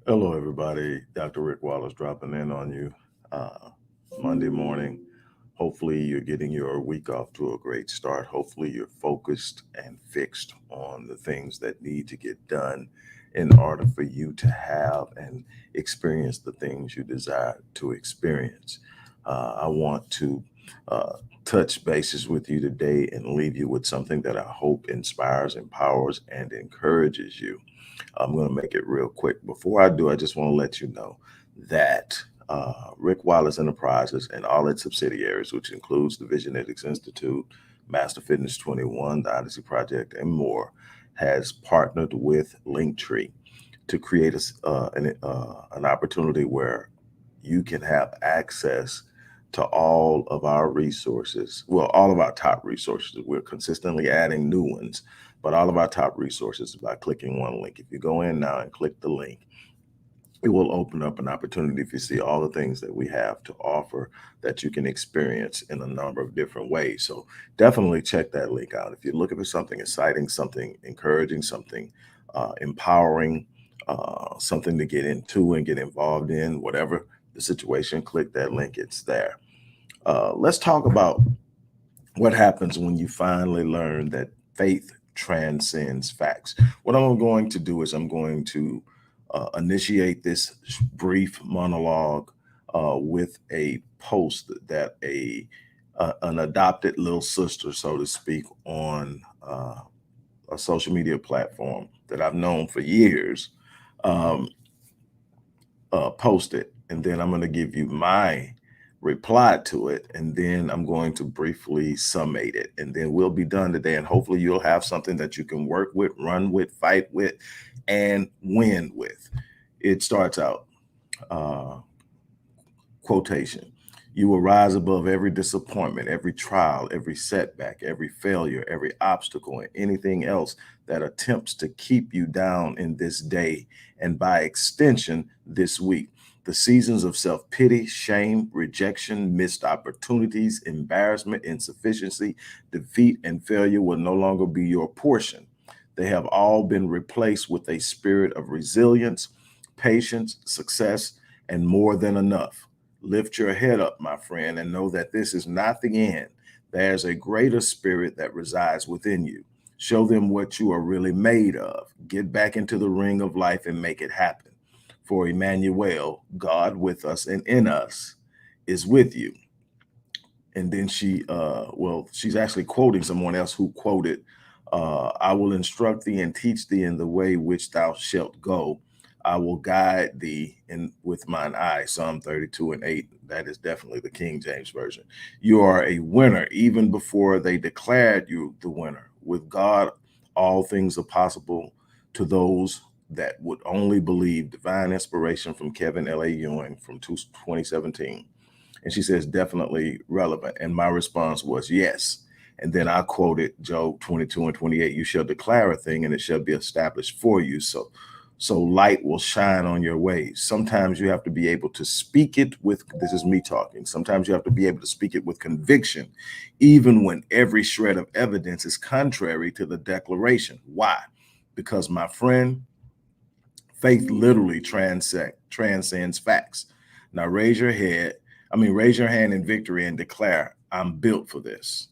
Hello, everybody. Dr. Rick Wallace dropping in on you uh, Monday morning. Hopefully, you're getting your week off to a great start. Hopefully, you're focused and fixed on the things that need to get done in order for you to have and experience the things you desire to experience. I want to uh, touch bases with you today and leave you with something that I hope inspires, empowers, and encourages you. I'm going to make it real quick. Before I do, I just want to let you know that Rick Wallace Enterprises and all its subsidiaries, which includes the Visionetics Institute, Master Fitness 21, the Odyssey Project, and more, has partnered with Linktree to create an opportunity where you can have access to all of our resources. Well, all of our top resources. We're consistently adding new ones, but all of our top resources by clicking one link. If you go in now and click the link, it will open up an opportunity if you see all the things that we have to offer that you can experience in a number of different ways. So definitely check that link out. If you're looking for something exciting, something encouraging, something empowering, something to get into and get involved in, whatever the situation, click that link. It's there. Let's talk about what happens when you finally learn that faith transcends facts. What I'm going to do is I'm going to initiate this brief monologue with a post that an adopted little sister, so to speak, on a social media platform that I've known for years, um, posted, and then I'm going to give you my reply to it, and then I'm going to briefly summate it, and then we'll be done today. And hopefully, you'll have something that you can work with, run with, fight with, and win with. It starts out uh, quotation. You will rise above every disappointment, every trial, every setback, every failure, every obstacle, and anything else that attempts to keep you down in this day and by extension, this week. The seasons of self pity, shame, rejection, missed opportunities, embarrassment, insufficiency, defeat, and failure will no longer be your portion. They have all been replaced with a spirit of resilience, patience, success, and more than enough. Lift your head up, my friend, and know that this is not the end. There's a greater spirit that resides within you. Show them what you are really made of. Get back into the ring of life and make it happen. For Emmanuel, God with us and in us, is with you. And then she's actually quoting someone else who quoted, I will instruct thee and teach thee in the way which thou shalt go. I will guide thee in with mine eye. Psalm 32:8. That is definitely the King James Version. You are a winner even before they declared you the winner. With God, all things are possible to those that would only believe. Divine inspiration from Kevin L.A. Ewing from 2017. And she says, definitely relevant. And my response was, yes. And then I quoted Job 22:28. You shall declare a thing and it shall be established for you. So light will shine on your ways. Sometimes you have to be able to speak it with, this is me talking. Sometimes you have to be able to speak it with conviction, even when every shred of evidence is contrary to the declaration. Why? Because, my friend, faith literally transcends facts. Now raise your hand in victory and declare, I'm built for this.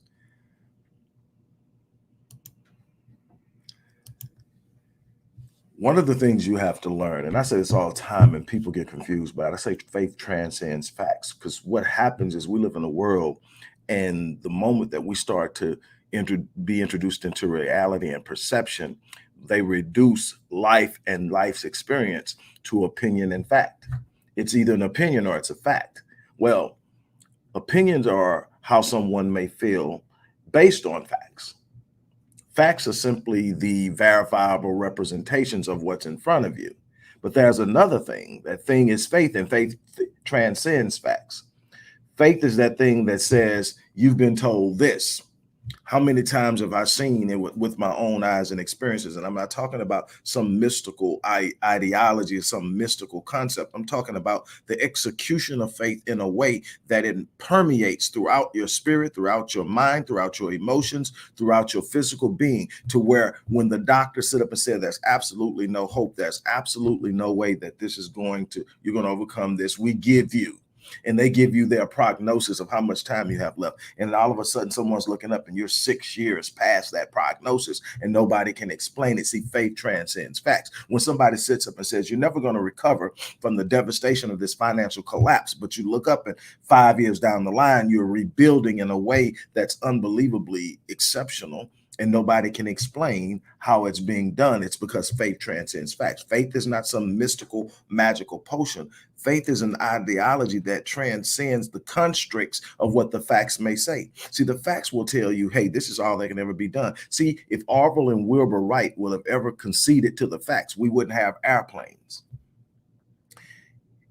One of the things you have to learn, and I say this all the time and people get confused by it, I say faith transcends facts, because what happens is we live in a world, and the moment that we start to be introduced into reality and perception, they reduce life and life's experience to opinion and fact. It's either an opinion or it's a fact. Well, opinions are how someone may feel based on facts. Facts are simply the verifiable representations of what's in front of you. But there's another thing. That thing is faith, and faith transcends facts. Faith is that thing that says, you've been told this. How many times have I seen it with my own eyes and experiences? And I'm not talking about some mystical ideology or some mystical concept. I'm talking about the execution of faith in a way that it permeates throughout your spirit, throughout your mind, throughout your emotions, throughout your physical being, to where when the doctor sit up and said, there's absolutely no hope, there's absolutely no way that this is you're going to overcome this. We give you, and they give you their prognosis of how much time you have left. And all of a sudden, someone's looking up and you're 6 years past that prognosis and nobody can explain it. See, faith transcends facts. When somebody sits up and says, you're never going to recover from the devastation of this financial collapse, but you look up and 5 years down the line, you're rebuilding in a way that's unbelievably exceptional, and nobody can explain how it's being done. It's because faith transcends facts. Faith is not some mystical, magical potion. Faith is an ideology that transcends the constricts of what the facts may say. See, the facts will tell you, hey, this is all that can ever be done. See, if Orville and Wilbur Wright would have ever conceded to the facts, we wouldn't have airplanes.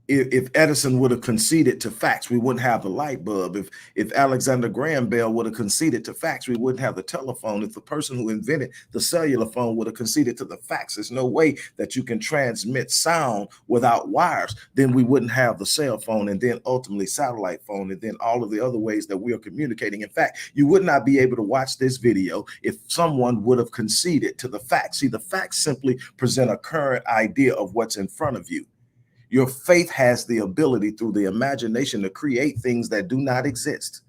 If Edison would have conceded to facts, we wouldn't have the light bulb. If Alexander Graham Bell would have conceded to facts, we wouldn't have the telephone. If the person who invented the cellular phone would have conceded to the facts, there's no way that you can transmit sound without wires, then we wouldn't have the cell phone, and then ultimately satellite phone, and then all of the other ways that we are communicating. In fact, you would not be able to watch this video if someone would have conceded to the facts. See, the facts simply present a current idea of what's in front of you. Your faith has the ability through the imagination to create things that do not exist.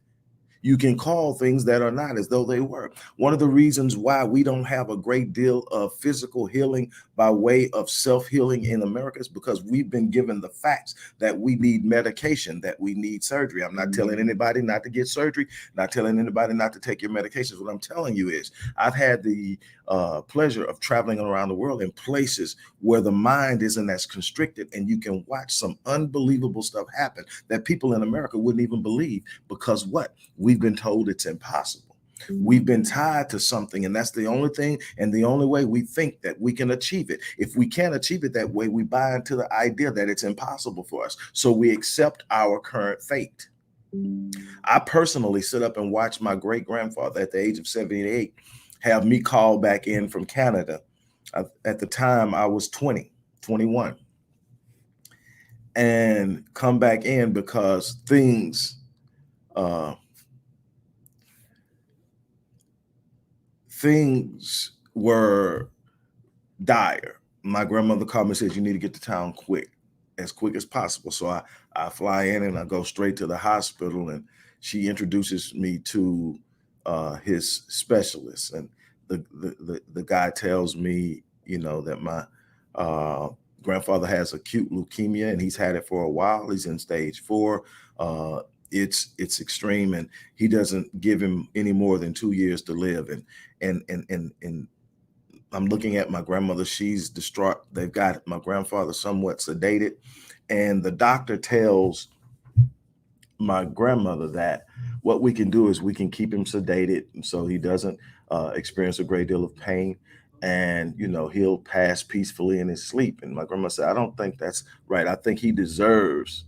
You can call things that are not as though they were. One of the reasons why we don't have a great deal of physical healing by way of self-healing in America is because we've been given the facts that we need medication, that we need surgery. I'm not telling anybody not to get surgery, not telling anybody not to take your medications. What I'm telling you is I've had the pleasure of traveling around the world in places where the mind isn't as constricted, and you can watch some unbelievable stuff happen that people in America wouldn't even believe, because what? We've been told it's impossible. We've been tied to something, and that's the only thing and the only way we think that we can achieve it. If we can't achieve it that way, we buy into the idea that it's impossible for us. So we accept our current fate. I personally sit up and watch my great grandfather at the age of 78 have me call back in from Canada. At the time, I was 20, 21, and come back in because things were dire. My grandmother called me and said, you need to get to town as quick as possible. So I fly in and I go straight to the hospital, and she introduces me to his specialist. And the guy tells me, that my grandfather has acute leukemia, and he's had it for a while. He's in stage 4. It's extreme, and he doesn't give him any more than 2 years to live. And I'm looking at my grandmother. She's distraught. They've got my grandfather somewhat sedated, and the doctor tells my grandmother that what we can do is we can keep him sedated so he doesn't experience a great deal of pain, and he'll pass peacefully in his sleep. And my grandma said, I don't think that's right. I think he deserves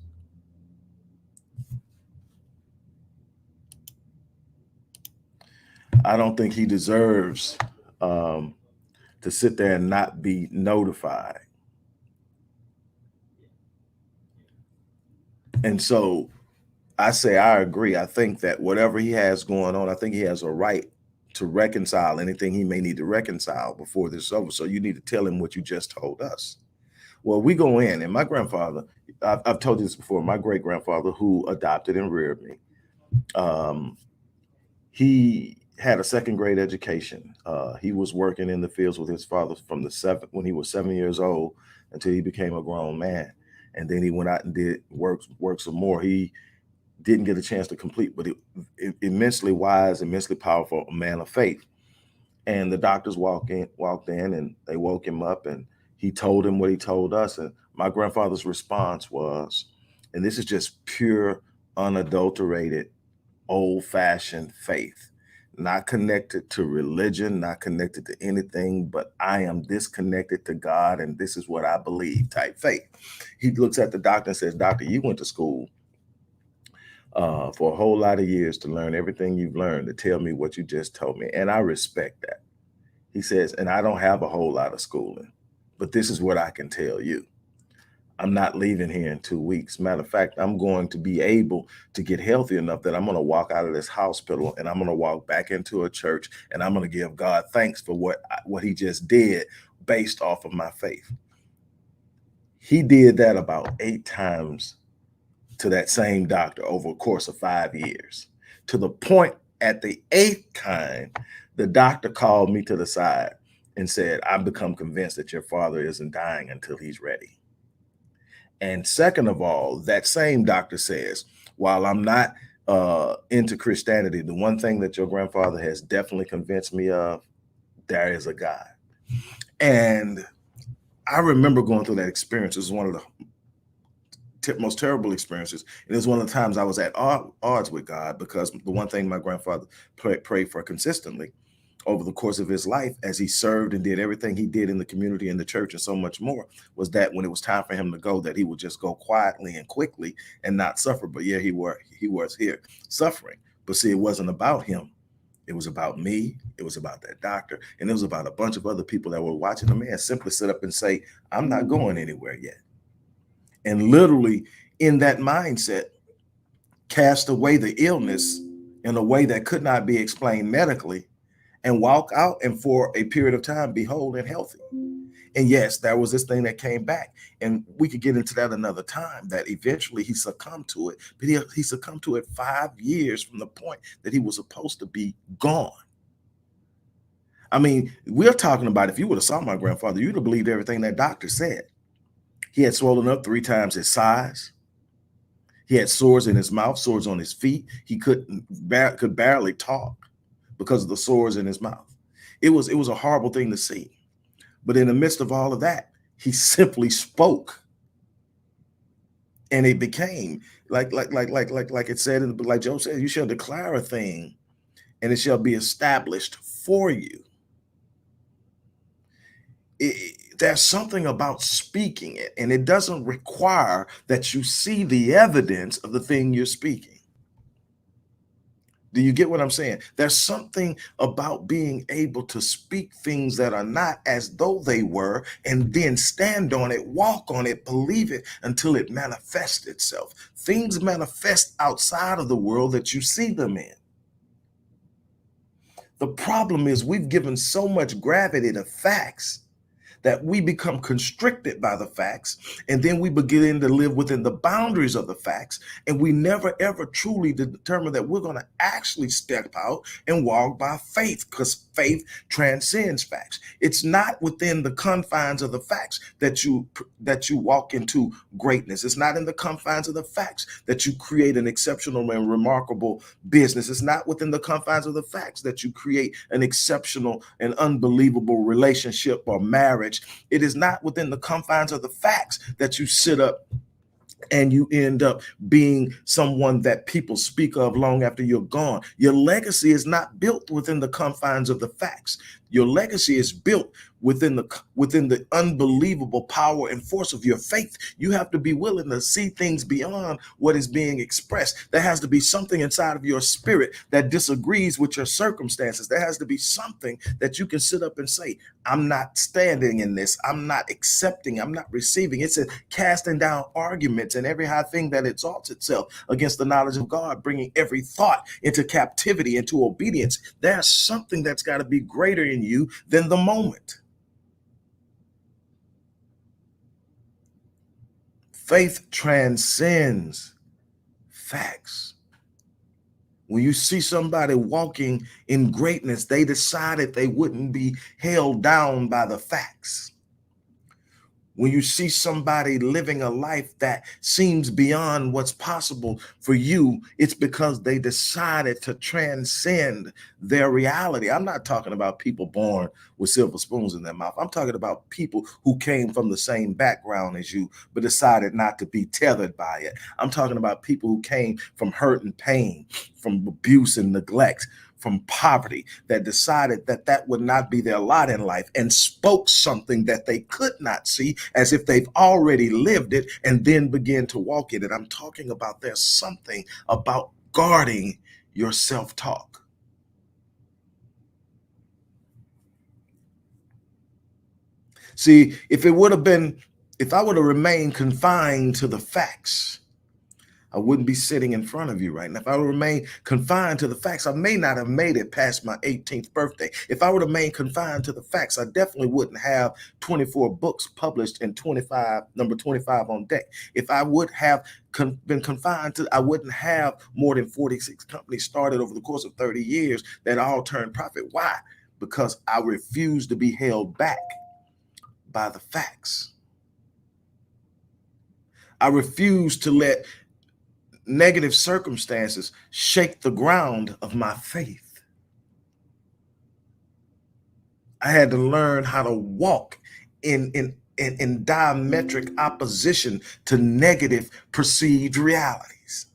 to sit there and not be notified. And so I say, I agree. I think that whatever he has going on, I think he has a right to reconcile anything he may need to reconcile before this is over. So you need to tell him what you just told us. Well, we go in, and my grandfather, I've told you this before, my great grandfather, who adopted and reared me, he had a second grade education. He was working in the fields with his father from when he was 7 years old until he became a grown man. And then he went out and did work some more. He didn't get a chance to complete, but immensely wise, immensely powerful, a man of faith. And the doctors walked in and they woke him up, and he told him what he told us. And my grandfather's response was, and this is just pure, unadulterated, old-fashioned faith, not connected to religion, not connected to anything, but I am disconnected to God, and this is what I believe type faith. He looks at the doctor and says, Doctor, you went to school for a whole lot of years to learn everything you've learned, to tell me what you just told me. And I respect that. He says, and I don't have a whole lot of schooling, but this is what I can tell you. I'm not leaving here in 2 weeks. Matter of fact, I'm going to be able to get healthy enough that I'm going to walk out of this hospital and I'm going to walk back into a church and I'm going to give God thanks for what he just did based off of my faith. He did that about 8 times to that same doctor over a course of 5 years, to the point at the 8th time, the doctor called me to the side and said, I've become convinced that your father isn't dying until he's ready. And second of all, that same doctor says, while I'm not into Christianity, the one thing that your grandfather has definitely convinced me of, there is a God. And I remember going through that experience. It was one of the most terrible experiences. And it was one of the times I was at odds with God, because the one thing my grandfather prayed for consistently over the course of his life, as he served and did everything he did in the community and the church and so much more, was that when it was time for him to go, that he would just go quietly and quickly and not suffer. But yeah, he was here suffering. But see, it wasn't about him. It was about me. It was about that doctor. And it was about a bunch of other people that were watching the man simply sit up and say, I'm not going anywhere yet. And literally in that mindset, cast away the illness in a way that could not be explained medically, and walk out and for a period of time be whole and healthy. And yes, there was this thing that came back, and we could get into that another time, that eventually he succumbed to it, but he succumbed to it 5 years from the point that he was supposed to be gone. I mean, we're talking about, if you would have saw my grandfather, you'd have believed everything that doctor said. He had swollen up 3 times his size. He had sores in his mouth, sores on his feet. He could barely talk because of the sores in his mouth. It was a horrible thing to see. But in the midst of all of that, he simply spoke. And it became like it said, like Job said, you shall declare a thing and it shall be established for you. There's something about speaking it, and it doesn't require that you see the evidence of the thing you're speaking. Do you get what I'm saying? There's something about being able to speak things that are not as though they were, and then stand on it, walk on it, believe it until it manifests itself. Things manifest outside of the world that you see them in. The problem is we've given so much gravity to facts that we become constricted by the facts, and then we begin to live within the boundaries of the facts, and we never ever truly determine that we're going to actually step out and walk by faith, because faith transcends facts. It's not within the confines of the facts that you walk into greatness. It's not in the confines of the facts that you create an exceptional and remarkable business. It's not within the confines of the facts that you create an exceptional and unbelievable relationship or marriage. It is not within the confines of the facts that you sit up and you end up being someone that people speak of long after you're gone. Your legacy is not built within the confines of the facts. Your legacy is built within the unbelievable power and force of your faith. You have to be willing to see things beyond what is being expressed. There has to be something inside of your spirit that disagrees with your circumstances. There has to be something that you can sit up and say, I'm not standing in this. I'm not accepting. I'm not receiving. It's a casting down arguments and every high thing that exalts itself against the knowledge of God, bringing every thought into captivity, into obedience. There's something that's got to be greater in you than the moment. Faith transcends facts. When you see somebody walking in greatness, they decided they wouldn't be held down by the facts. When you see somebody living a life that seems beyond what's possible for you, it's because they decided to transcend their reality. I'm not talking about people born with silver spoons in their mouth. I'm talking about people who came from the same background as you, but decided not to be tethered by it. I'm talking about people who came from hurt and pain, from abuse and neglect, from poverty, that decided that that would not be their lot in life and spoke something that they could not see as if they've already lived it and then begin to walk in it. I'm talking about there's something about guarding your self-talk. See, if I would have remained confined to the facts, I wouldn't be sitting in front of you right now. If I would remain confined to the facts, I may not have made it past my 18th birthday. If I would have remained confined to the facts, I definitely wouldn't have 24 books published and number 25 on deck. If I would have been confined to, I wouldn't have more than 46 companies started over the course of 30 years that all turned profit. Why? Because I refuse to be held back by the facts. I refuse to let negative circumstances shake the ground of my faith. I had to learn how to walk in diametric opposition to negative perceived realities.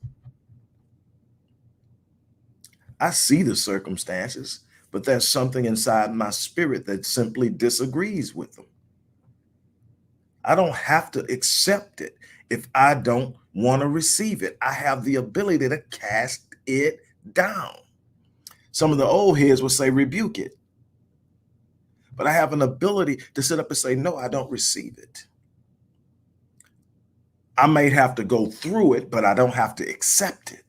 I see the circumstances, but there's something inside my spirit that simply disagrees with them. I don't have to accept it if I don't want to receive it. I have the ability to cast it down. Some of the old heads will say, rebuke it. But I have an ability to sit up and say, no, I don't receive it. I may have to go through it, but I don't have to accept it.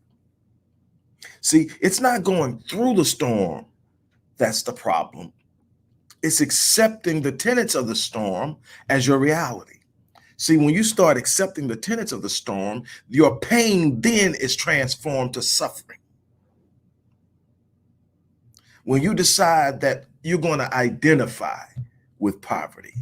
See, it's not going through the storm that's the problem. It's accepting the tenets of the storm as your reality. See, when you start accepting the tenets of the storm, your pain then is transformed to suffering. When you decide that you're going to identify with poverty,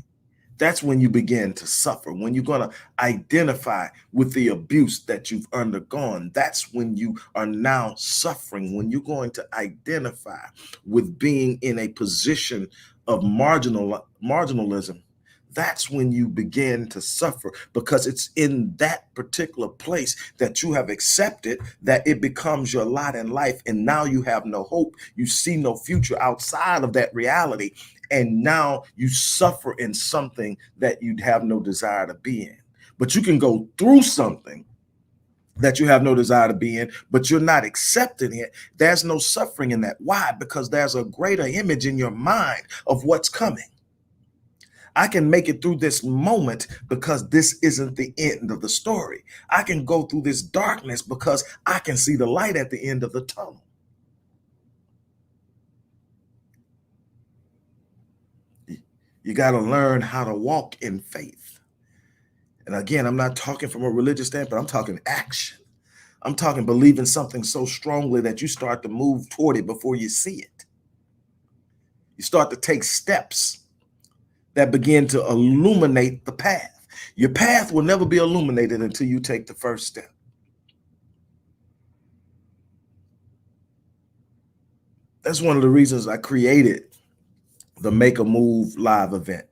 that's when you begin to suffer. When you're going to identify with the abuse that you've undergone, that's when you are now suffering. When you're going to identify with being in a position of marginalism, that's when you begin to suffer, because it's in that particular place that you have accepted that it becomes your lot in life. And now you have no hope. You see no future outside of that reality. And now you suffer in something that you'd have no desire to be in. But you can go through something that you have no desire to be in, but you're not accepting it. There's no suffering in that. Why? Because there's a greater image in your mind of what's coming. I can make it through this moment because this isn't the end of the story. I can go through this darkness because I can see the light at the end of the tunnel. You got to learn how to walk in faith. And again, I'm not talking from a religious standpoint. I'm talking action. I'm talking believing something so strongly that you start to move toward it before you see it. You start to take steps that begin to illuminate the path. Your path will never be illuminated until you take the first step. That's one of the reasons I created the Make a Move live event,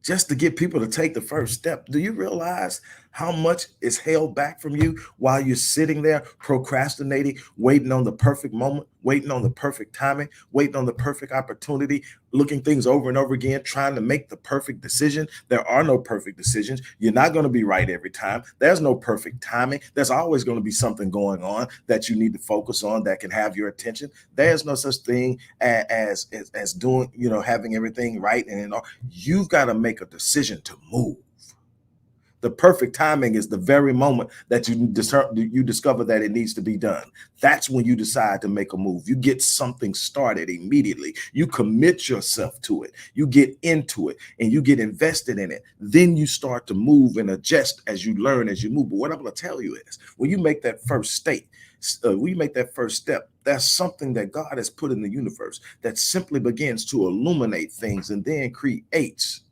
just to get people to take the first step. Do you realize how much is held back from you while you're sitting there procrastinating, waiting on the perfect moment, waiting on the perfect timing, waiting on the perfect opportunity, looking things over and over again, trying to make the perfect decision? There are no perfect decisions. You're not going to be right every time. There's no perfect timing. There's always going to be something going on that you need to focus on that can have your attention. There's no such thing as doing, having everything right. And you've got to make a decision to move. The perfect timing is the very moment that you discover that it needs to be done. That's when you decide to make a move. You get something started immediately. You commit yourself to it. You get into it and you get invested in it. Then you start to move and adjust as you learn, as you move. But what I'm going to tell you is, when you make that first step, there's something that God has put in the universe that simply begins to illuminate things and then creates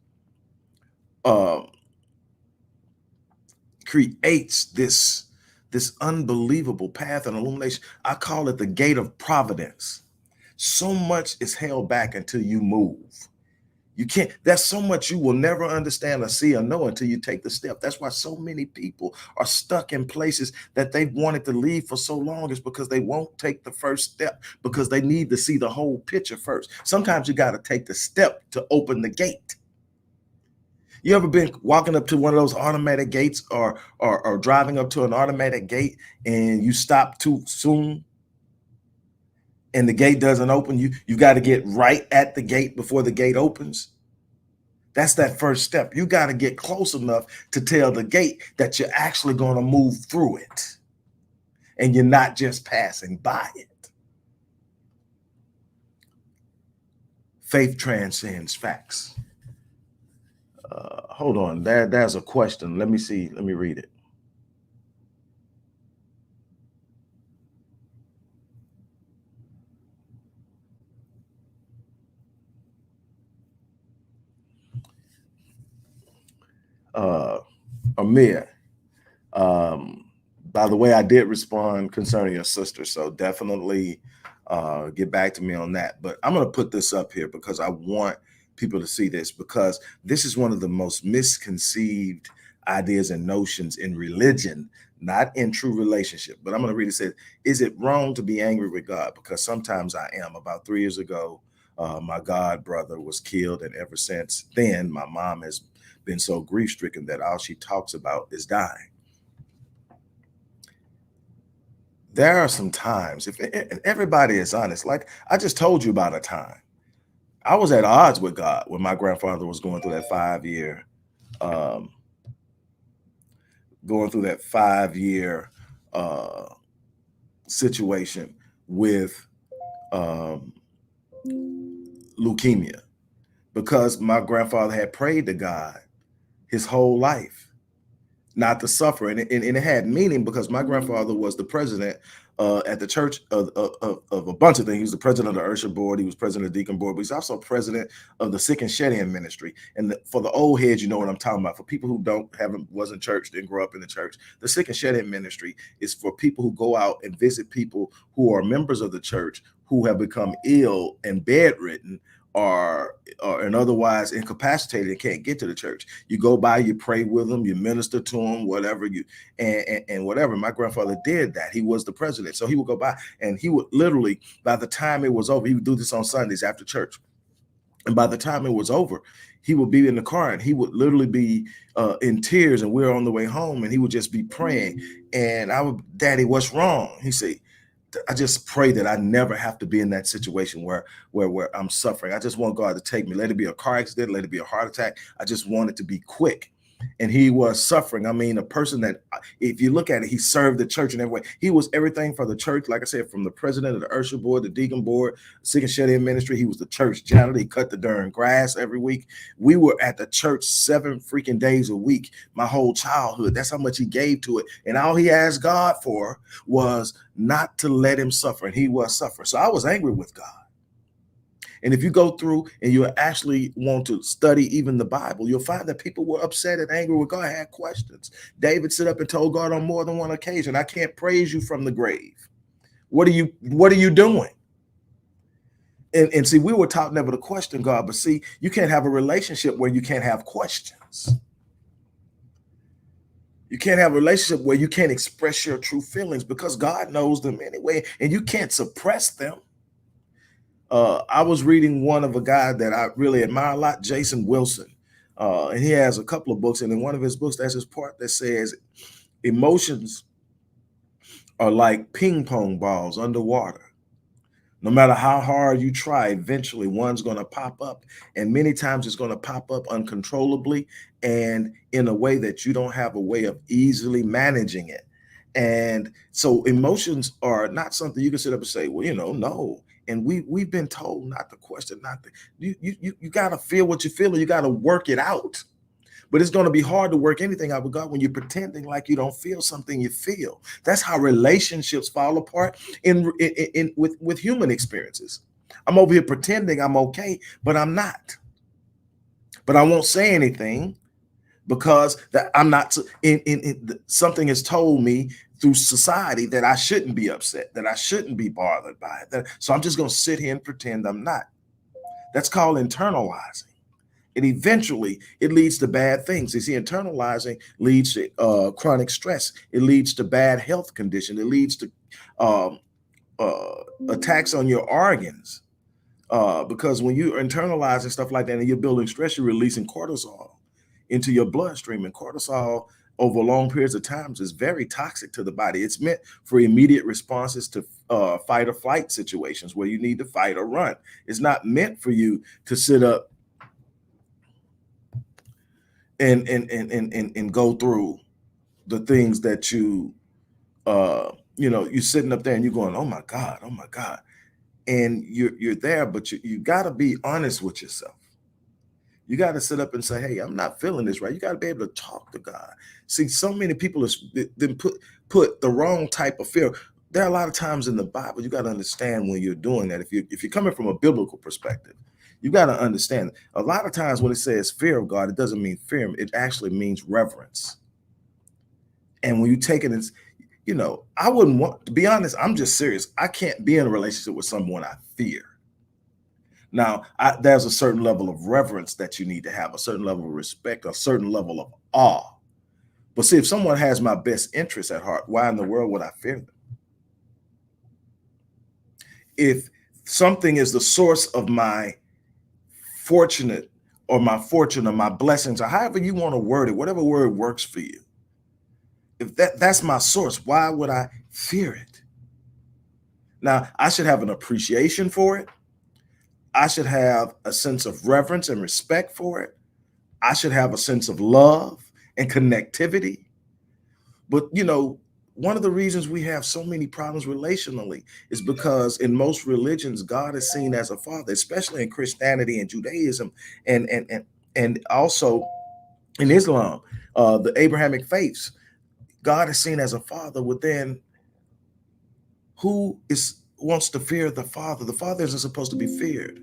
this unbelievable path and illumination. I call it the gate of providence. So much is held back until you move. You can't, there's so much you will never understand or see or know until you take the step. That's why so many people are stuck in places that they've wanted to leave for so long, is because they won't take the first step, because they need to see the whole picture first. Sometimes you got to take the step to open the gate. You ever been walking up to one of those automatic gates, or driving up to an automatic gate, and you stop too soon and the gate doesn't open? You got to get right at the gate before the gate opens. That's that first step. You got to get close enough to tell the gate that you're actually going to move through it, and you're not just passing by it. Faith transcends facts. Hold on, there's a question. Let me see. Let me read it. Amir, by the way, I did respond concerning your sister, so definitely get back to me on that. But I'm going to put this up here because I want people to see this, because this is one of the most misconceived ideas and notions in religion, not in true relationship. But I'm going to read it. It says, is it wrong to be angry with God? Because sometimes I am. About 3 years ago, my god brother was killed, and ever since then, my mom has been so grief-stricken that all she talks about is dying. There are some times, if everybody is honest, like I just told you about a time I was at odds with God when my grandfather was going through that 5 year, um, uh, situation with um, leukemia, because my grandfather had prayed to God his whole life not to suffer. And it had meaning, because my grandfather was the president at the church of a bunch of things. He was the president of the Usher board. He was president of the deacon board, but he's also president of the sick and shed-in ministry. And for the old heads, you know what I'm talking about. For people who wasn't church, didn't grow up in the church, the sick and shed-in ministry is for people who go out and visit people who are members of the church who have become ill and bedridden, or and otherwise incapacitated and can't get to the church. You go by, you pray with them, you minister to them, whatever you and whatever. My grandfather did that. He was the president, so he would go by, and he would literally, by the time it was over, he would do this on Sundays after church, and by the time it was over, he would be in the car, and he would literally be in tears, and we were on the way home, and he would just be praying. And I would, Daddy, what's wrong? He said, I just pray that I never have to be in that situation where I'm suffering. I just want God to take me. Let it be a car accident, let it be a heart attack. I just want it to be quick. And he was suffering. I mean, a person that, if you look at it, he served the church in every way. He was everything for the church. Like I said, from the president of the Usher board, the deacon board, sick and shed-in ministry. He was the church janitor. He cut the darn grass every week. We were at the church 7 freaking days a week, my whole childhood. That's how much he gave to it. And all he asked God for was not to let him suffer. And he was suffering. So I was angry with God. And if you go through and you actually want to study even the Bible, you'll find that people were upset and angry with God, had questions. David stood up and told God on more than one occasion, I can't praise you from the grave. What are you doing? And see, we were taught never to question God, but see, you can't have a relationship where you can't have questions. You can't have a relationship where you can't express your true feelings, because God knows them anyway, and you can't suppress them. I was reading one of a guy that I really admire a lot, Jason Wilson. And he has a couple of books. And in one of his books, there's this part that says emotions are like ping pong balls underwater. No matter how hard you try, eventually one's going to pop up. And many times it's going to pop up uncontrollably and in a way that you don't have a way of easily managing it. And so emotions are not something you can sit up and say, well, no. And we've been told not to question, not to, you got to feel what you feel, and you got to work it out. But it's going to be hard to work anything out with God when you're pretending like you don't feel something you feel. That's how relationships fall apart with human experiences. I'm over here pretending I'm okay, but I'm not. But I won't say anything because that I'm not something has told me through society that I shouldn't be upset, that I shouldn't be bothered by it. So I'm just going to sit here and pretend I'm not. That's called internalizing. And eventually it leads to bad things. You see, internalizing leads to chronic stress. It leads to bad health condition. It leads to um, attacks on your organs. Because when you are internalizing stuff like that and you're building stress, you're releasing cortisol into your bloodstream. And cortisol over long periods of times is very toxic to the body. It's meant for immediate responses to fight or flight situations where you need to fight or run. It's not meant for you to sit up and go through the things that you're sitting up there and you're going, oh my God, oh my God. And you're there, but you got to be honest with yourself. You got to sit up and say, hey, I'm not feeling this right. You got to be able to talk to God. See, so many people have been put the wrong type of fear. There are a lot of times in the Bible, you got to understand when you're doing that. If you're coming from a biblical perspective, you got to understand a lot of times when it says fear of God, it doesn't mean fear. It actually means reverence. And when you take it as, I wouldn't want to be honest. I'm just serious. I can't be in a relationship with someone I fear. Now, there's a certain level of reverence that you need to have, a certain level of respect, a certain level of awe. But see, if someone has my best interests at heart, why in the world would I fear them? If something is the source of my fortunate or my fortune or my blessings, or however you want to word it, whatever word works for you, if that's my source, why would I fear it? Now, I should have an appreciation for it. I should have a sense of reverence and respect for it. I should have a sense of love and connectivity. But, one of the reasons we have so many problems relationally is because in most religions, God is seen as a father, especially in Christianity and Judaism, and also in Islam, the Abrahamic faiths. God is seen as a father within who wants to fear the father. The father isn't supposed to be feared,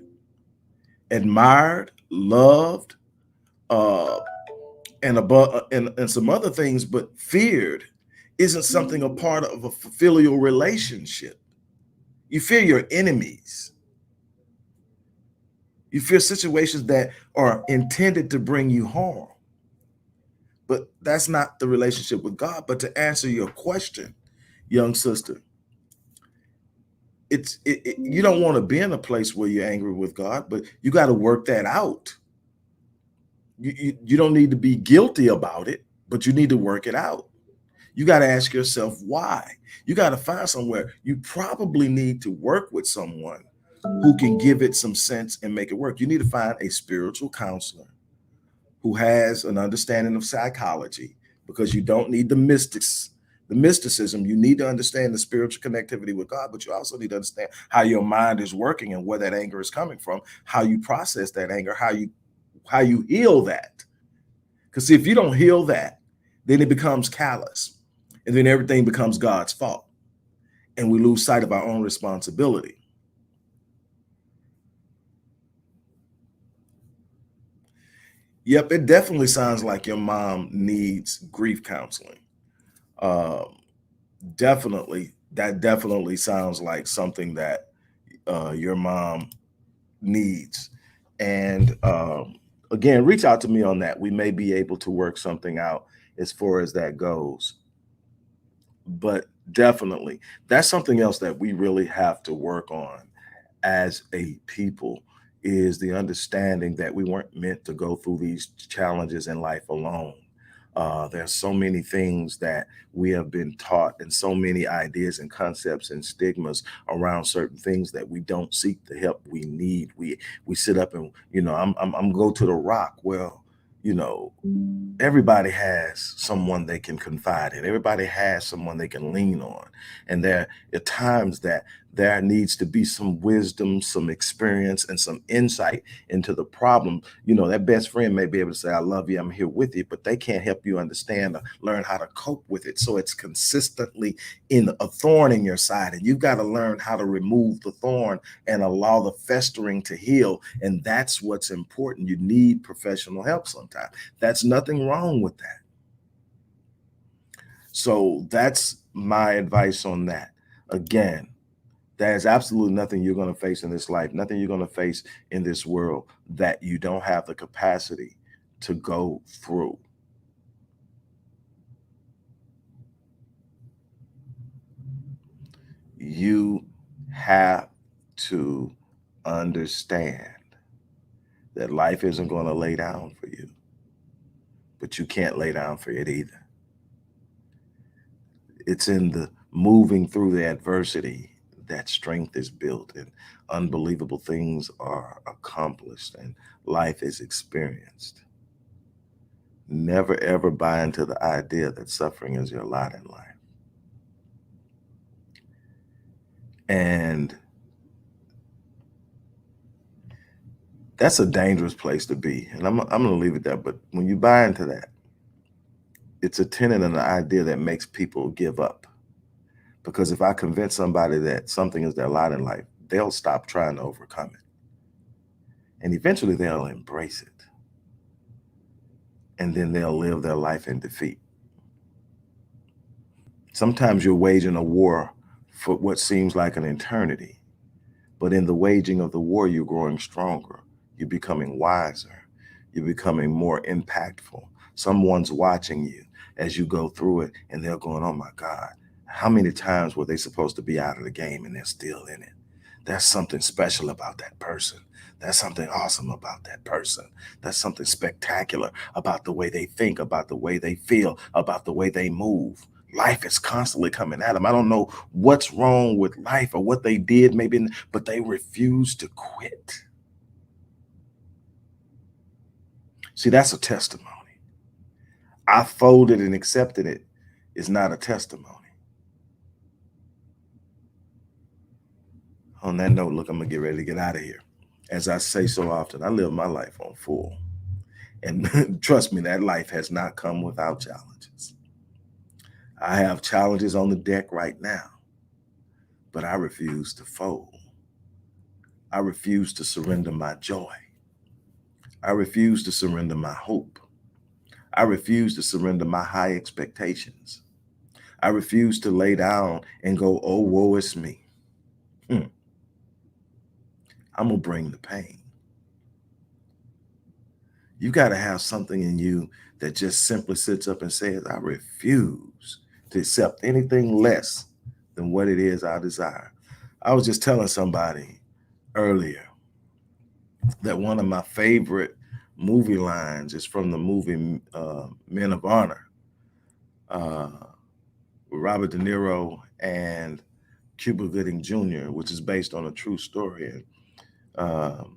admired, loved, uh, and above and some other things, but feared isn't something a part of a filial relationship. You fear your enemies. You fear situations that are intended to bring you harm. But that's not the relationship with God. But to answer your question, young sister, you don't want to be in a place where you're angry with God, but you got to work that out. You don't need to be guilty about it, but you need to work it out. You got to ask yourself why. You got to find somewhere. You probably need to work with someone who can give it some sense and make it work. You need to find a spiritual counselor who has an understanding of psychology, because you don't need the mysticism. You need to understand the spiritual connectivity with God, but you also need to understand how your mind is working and where that anger is coming from, how you process that anger, how you heal that. Because if you don't heal that, then it becomes callous, and then everything becomes God's fault, and we lose sight of our own responsibility. Yep, it definitely sounds like your mom needs grief counseling. Um, that definitely sounds like something that your mom needs. And again, reach out to me on that. We may be able to work something out as far as that goes. But definitely, that's something else that we really have to work on as a people, is the understanding that we weren't meant to go through these challenges in life alone. There's so many things that we have been taught, and so many ideas and concepts and stigmas around certain things that we don't seek the help we need. We sit up and I'm go to the rock. Well, you know, everybody has someone they can confide in. Everybody has someone they can lean on. And there are times that there needs to be some wisdom, some experience, and some insight into the problem. That best friend may be able to say, I love you, I'm here with you, but they can't help you understand or learn how to cope with it. So it's consistently in a thorn in your side. And you've got to learn how to remove the thorn and allow the festering to heal. And that's what's important. You need professional help sometimes. That's nothing wrong with that. So that's my advice on that. Again, There's absolutely nothing you're going to face in this life, nothing you're going to face in this world that you don't have the capacity to go through. You have to understand that life isn't going to lay down for you, but you can't lay down for it either. It's in the moving through the adversity that strength is built and unbelievable things are accomplished and life is experienced. Never ever buy into the idea that suffering is your lot in life. And that's a dangerous place to be. And I'm going to leave it there. But when you buy into that, it's a tenet and an idea that makes people give up. Because if I convince somebody that something is their lot in life, they'll stop trying to overcome it. And eventually they'll embrace it. And then they'll live their life in defeat. Sometimes you're waging a war for what seems like an eternity. But in the waging of the war, you're growing stronger. You're becoming wiser. You're becoming more impactful. Someone's watching you as you go through it, and they're going, oh my God, how many times were they supposed to be out of the game and they're still in it? There's something special about that person. There's something awesome about that person. There's something spectacular about the way they think, about the way they feel, about the way they move. Life is constantly coming at them. I don't know what's wrong with life or what they did, maybe, but they refuse to quit. See, that's a testimony. I folded and accepted it is not a testimony. On that note, look, I'm going to get ready to get out of here. As I say so often, I live my life on full. And trust me, that life has not come without challenges. I have challenges on the deck right now, but I refuse to fold. I refuse to surrender my joy. I refuse to surrender my hope. I refuse to surrender my high expectations. I refuse to lay down and go, oh, woe is me. I'm going to bring the pain. You got to have something in you that just simply sits up and says, I refuse to accept anything less than what it is I desire. I was just telling somebody earlier that one of my favorite movie lines is from the movie Men of Honor with Robert De Niro and Cuba Gooding Jr., which is based on a true story. And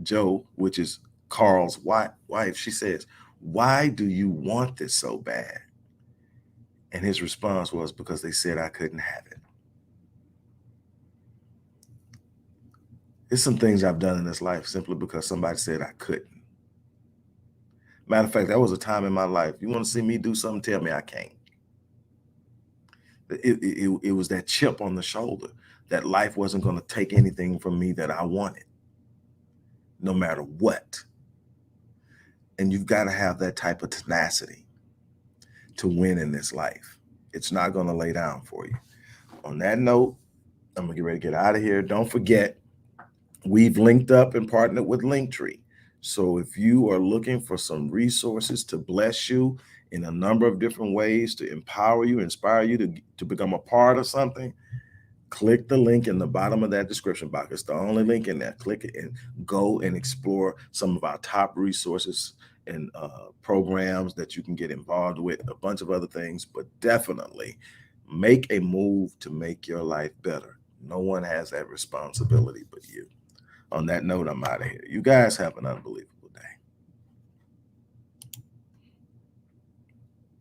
Joe, which is Carl's wife, she says, why do you want this so bad? And his response was, because they said I couldn't have it. There's some things I've done in this life simply because somebody said I couldn't. Matter of fact, that was a time in my life. You want to see me do something, tell me I can't. It was that chip on the shoulder that life wasn't going to take anything from me that I wanted, no matter what. And you've got to have that type of tenacity to win in this life. It's not going to lay down for you. On that note, I'm going to get ready to get out of here. Don't forget, we've linked up and partnered with Linktree. So if you are looking for some resources to bless you in a number of different ways, to empower you, inspire you to become a part of something, click the link in the bottom of that description box. It's the only link in there. Click it and go and explore some of our top resources and programs that you can get involved with, a bunch of other things, but definitely make a move to make your life better. No one has that responsibility but you. On that note, I'm out of here. You guys have an unbelievable